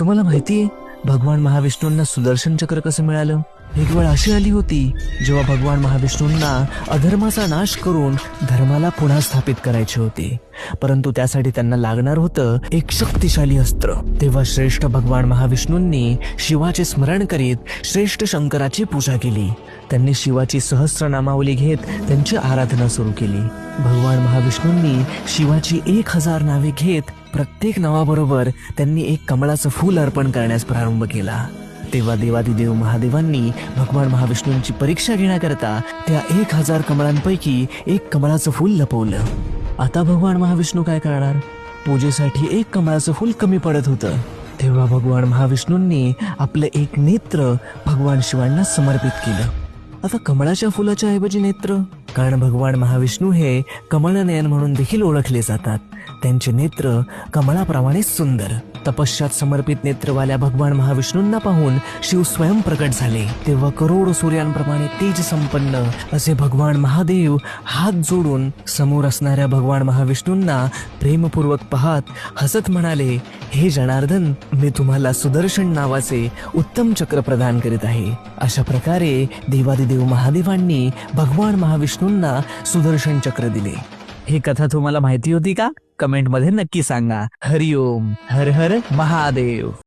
तुम्हाला माहितीये भगवान महाविष्णूंना सुदर्शन चक्र कसं मिळालं? एक वेळ अशी आली होती जेव्हा भगवान महाविष्णूंना अधर्माचा नाश करून धर्माला पुन्हा स्थापित करायचे होते, परंतु त्यासाठी त्यांना लागणार होतं एक शक्तिशाली अस्त्र. तेव्हा श्रेष्ठ भगवान महाविष्णूंनी शिवाचे स्मरण करीत श्रेष्ठ शंकराची पूजा केली. त्यांनी शिवाची सहस्रनामावली घेत त्यांची आराधना सुरू केली. भगवान महाविष्णूंनी शिवाची 1000 नावे घेत प्रत्येक नावाबरोबर त्यांनी एक कमळाचं फूल अर्पण करण्यास प्रारंभ केला. तेव्हा देवादिदेव महादेवांनी भगवान महाविष्णूंची परीक्षा घेण्याकरता त्या 1000 कमळांपैकी एक कमळाचं फूल लपवलं. आता भगवान महाविष्णू काय करणार? पूजेसाठी एक कमळाचं फूल कमी पडत होतं. तेव्हा भगवान महाविष्णूंनी आपलं एक नेत्र भगवान शिवांना समर्पित केलं. आता कमळाच्या फुलाच्या ऐवजी नेत्र, कारण भगवान महाविष्णू हे कमळनयन म्हणून देखील ओळखले जातात. त्यांचे नेत्र कमळाप्रमाणे सुंदर. तपश्चात समर्पित नेत्रवाल्या भगवान महाविष्णूंना पाहून शिव स्वयं प्रकट झाले. तेव्हा करोडो सूर्यांप्रमाणे तेज संपन्न असे भगवान महादेव हात जोडून समोर असणाऱ्या भगवान महाविष्णूंना प्रेमपूर्वक पाहत हसत म्हणाले, हे जनार्दन, मी तुम्हाला सुदर्शन नावाचे उत्तम चक्र प्रदान करीत आहे. अशा प्रकारे देवादिदेव महादेवांनी भगवान महाविष्णूंना सुदर्शन चक्र दिले. ही कथा तुम्हाला माहिती होती का? कमेंट मध्ये नक्की सांगा. हरिओम. हर हर महादेव.